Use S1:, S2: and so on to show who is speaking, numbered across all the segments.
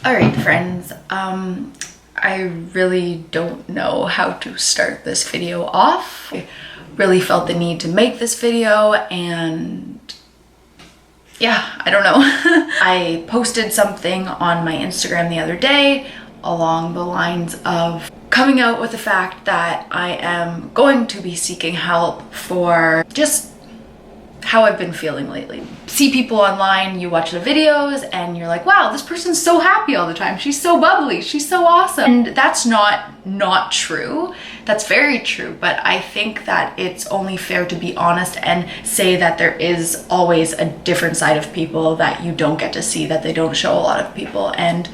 S1: All right, friends, I really don't know how to start this video off. I really felt the need to make this video and yeah, I don't know. I posted something on my Instagram the other day along the lines of coming out with the fact that I am going to be seeking help for just how I've been feeling lately. See people online, you watch the videos and you're like, wow, this person's so happy all the time. She's so bubbly, she's so awesome. And that's not true. That's very true, but I think that it's only fair to be honest and say that there is always a different side of people that you don't get to see, that they don't show a lot of people. And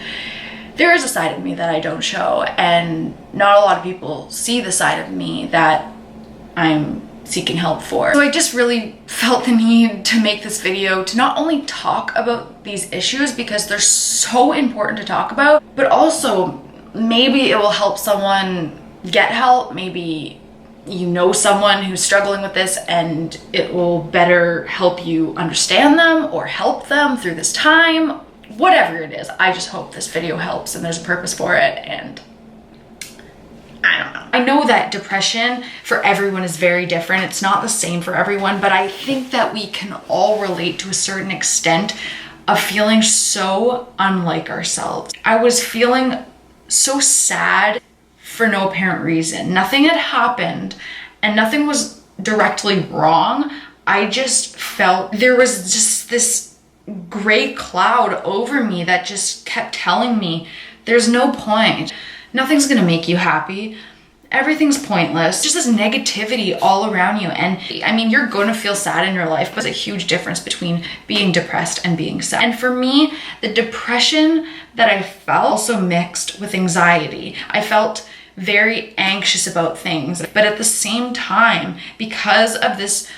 S1: there is a side of me that I don't show, and not a lot of people see the side of me that I'm seeking help for. So I just really felt the need to make this video to not only talk about these issues because they're so important to talk about, but also maybe it will help someone get help. Maybe you know someone who's struggling with this and it will better help you understand them or help them through this time. Whatever it is, I just hope this video helps and there's a purpose for it, and I don't know. I know that depression for everyone is very different. It's not the same for everyone, but I think that we can all relate to a certain extent of feeling so unlike ourselves. I was feeling so sad for no apparent reason. Nothing had happened and nothing was directly wrong. I just felt there was just this gray cloud over me that just kept telling me there's no point. Nothing's gonna make you happy. Everything's pointless. Just this negativity all around you. And I mean, you're gonna feel sad in your life, but there's a huge difference between being depressed and being sad. And for me, the depression that I felt also mixed with anxiety. I felt very anxious about things, but at the same time, because of this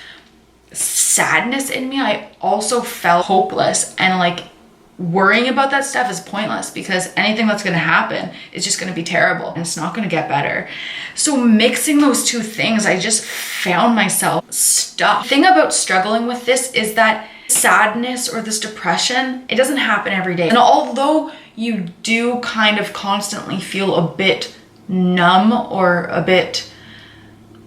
S1: sadness in me, I also felt hopeless, and like worrying about that stuff is pointless because anything that's going to happen is just going to be terrible and it's not going to get better. So mixing those two things, I just found myself stuck. The thing about struggling with this is that sadness or this depression, it doesn't happen every day. And although you do kind of constantly feel a bit numb or a bit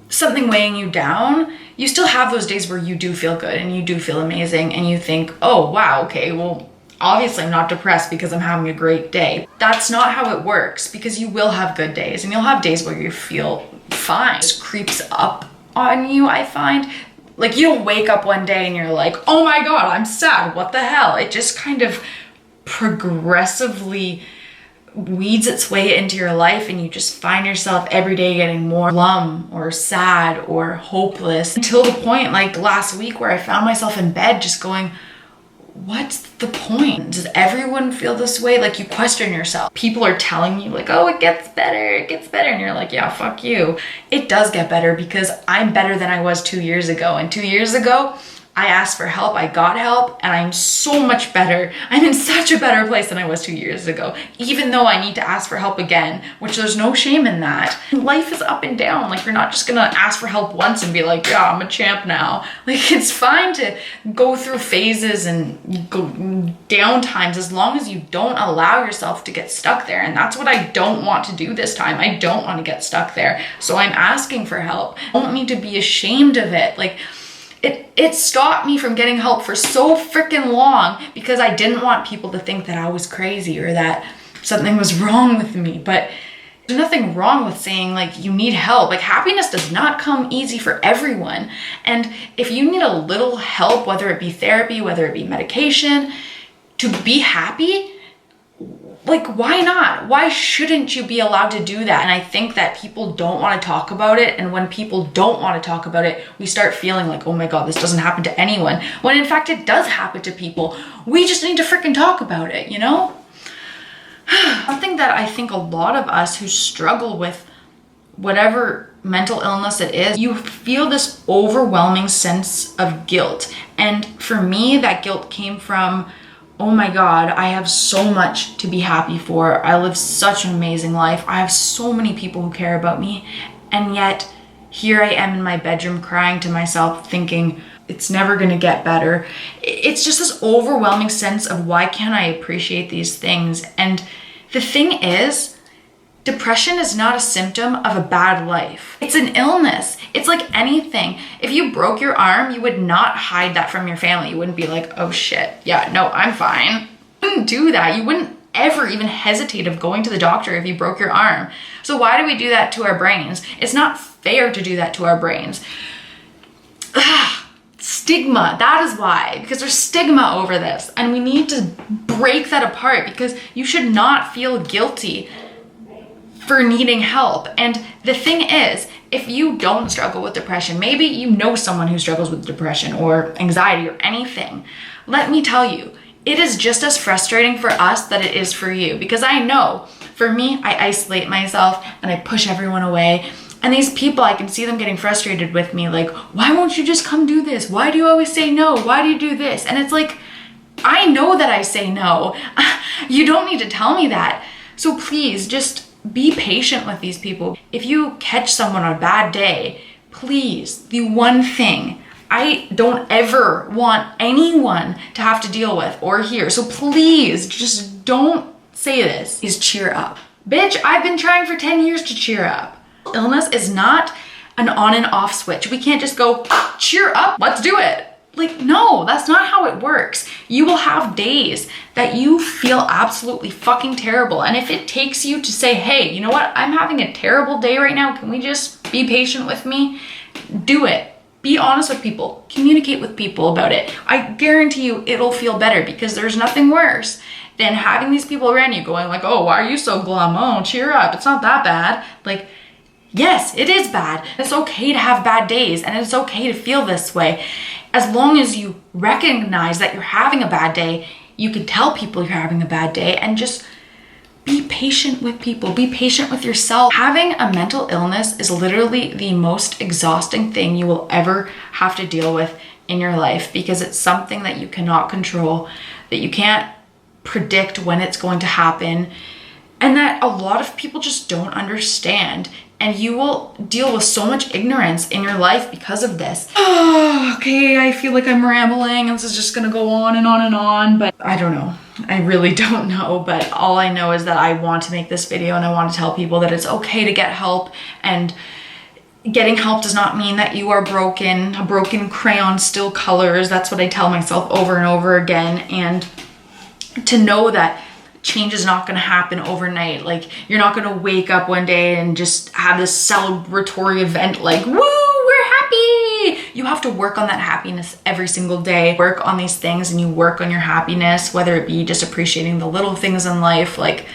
S1: something weighing you down, you still have those days where you do feel good and you do feel amazing and you think, oh wow, okay, well, obviously I'm not depressed because I'm having a great day. That's not how it works, because you will have good days and you'll have days where you feel fine. It just creeps up on you, I find. Like, you don't wake up one day and you're like, oh my God, I'm sad, what the hell? It just kind of progressively weeds its way into your life, and you just find yourself every day getting more glum or sad or hopeless, until the point like last week where I found myself in bed just going, what's the point? Does everyone feel this way? Like, you question yourself. People are telling you like, oh, it gets better, and you're like, yeah, fuck you. It does get better because I'm better than I was 2 years ago. And 2 years ago, I asked for help, I got help, and I'm so much better. I'm in such a better place than I was 2 years ago, even though I need to ask for help again, which there's no shame in that. Life is up and down. Like, you're not just gonna ask for help once and be like, yeah, I'm a champ now. Like, it's fine to go through phases and go down times as long as you don't allow yourself to get stuck there. And that's what I don't want to do this time. I don't want to get stuck there. So I'm asking for help. I don't need to be ashamed of it. Like, it stopped me from getting help for so freaking long because I didn't want people to think that I was crazy or that something was wrong with me. But there's nothing wrong with saying like you need help. Like, happiness does not come easy for everyone. And if you need a little help, whether it be therapy, whether it be medication, to be happy, like, why not? Why shouldn't you be allowed to do that? And I think that people don't want to talk about it. And when people don't want to talk about it, we start feeling like, oh my God, this doesn't happen to anyone. When in fact, it does happen to people. We just need to freaking talk about it, you know? Something that I think a lot of us who struggle with whatever mental illness it is, you feel this overwhelming sense of guilt. And for me, that guilt came from, oh my God, I have so much to be happy for. I live such an amazing life. I have so many people who care about me. And yet here I am in my bedroom crying to myself thinking it's never gonna get better. It's just this overwhelming sense of why can't I appreciate these things? And the thing is, depression is not a symptom of a bad life. It's an illness. It's like anything. If you broke your arm, you would not hide that from your family. You wouldn't be like, oh shit, yeah, no, I'm fine. You wouldn't do that. You wouldn't ever even hesitate of going to the doctor if you broke your arm. So why do we do that to our brains? It's not fair to do that to our brains. Stigma, that is why, because there's stigma over this, and we need to break that apart, because you should not feel guilty for needing help. And the thing is, if you don't struggle with depression, maybe you know someone who struggles with depression or anxiety or anything, let me tell you, it is just as frustrating for us that it is for you. Because I know, for me, I isolate myself and I push everyone away. And these people, I can see them getting frustrated with me, like, why won't you just come do this? Why do you always say no? Why do you do this? And it's like, I know that I say no. You don't need to tell me that. So please just be patient with these people. If you catch someone on a bad day, please, the one thing I don't ever want anyone to have to deal with or hear, so please just don't say this, is cheer up. Bitch, I've been trying for 10 years to cheer up. Illness is not an on and off switch. We can't just go, cheer up, let's do it. Like, no, that's not how it works. You will have days that you feel absolutely fucking terrible. And if it takes you to say, hey, you know what? I'm having a terrible day right now. Can we just be patient with me? Do it. Be honest with people. Communicate with people about it. I guarantee you it'll feel better, because there's nothing worse than having these people around you going like, oh, why are you so glum? Oh, cheer up. It's not that bad. Like, yes, it is bad. It's okay to have bad days, and it's okay to feel this way. As long as you recognize that you're having a bad day, you can tell people you're having a bad day, and just be patient with people. Be patient with yourself. Having a mental illness is literally the most exhausting thing you will ever have to deal with in your life, because it's something that you cannot control, that you can't predict when it's going to happen, and that a lot of people just don't understand. And you will deal with so much ignorance in your life because of this. Okay, I feel like I'm rambling, and this is just gonna go on and on and on, but I don't know. I really don't know, but all I know is that I want to make this video, and I want to tell people that it's okay to get help, and getting help does not mean that you are broken. A broken crayon still colors. That's what I tell myself over and over again. And to know that change is not going to happen overnight. Like, you're not going to wake up one day and just have this celebratory event like, woo, we're happy. You have to work on that happiness every single day. Work on these things, and you work on your happiness, whether it be just appreciating the little things in life, like,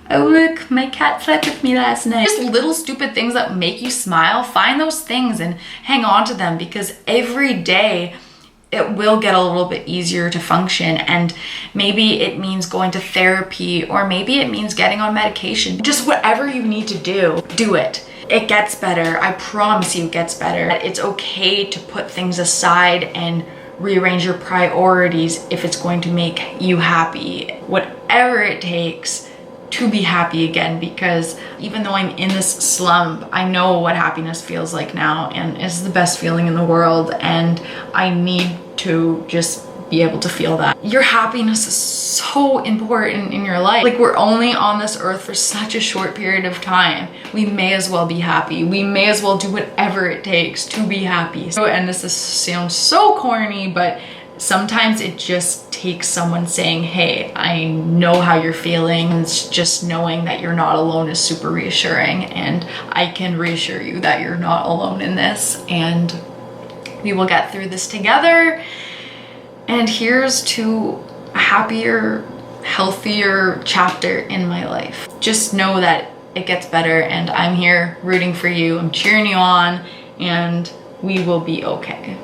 S1: oh look, my cat slept with me last night. Just little stupid things that make you smile. Find those things and hang on to them, because every day it will get a little bit easier to function. And maybe it means going to therapy, or maybe it means getting on medication. Just whatever you need to do it. It gets better. I promise you it gets better. It's okay to put things aside and rearrange your priorities if it's going to make you happy. Whatever it takes to be happy again, because even though I'm in this slump, I know what happiness feels like now, and it's the best feeling in the world, and I need to just be able to feel that. Your happiness is so important in your life. Like, we're only on this earth for such a short period of time. We may as well be happy. We may as well do whatever it takes to be happy. So, and this sounds so corny, but sometimes it just takes someone saying, hey, I know how you're feeling. And it's just knowing that you're not alone is super reassuring. And I can reassure you that you're not alone in this, and we will get through this together. And here's to a happier, healthier chapter in my life. Just know that it gets better, and I'm here rooting for you. I'm cheering you on, and we will be okay.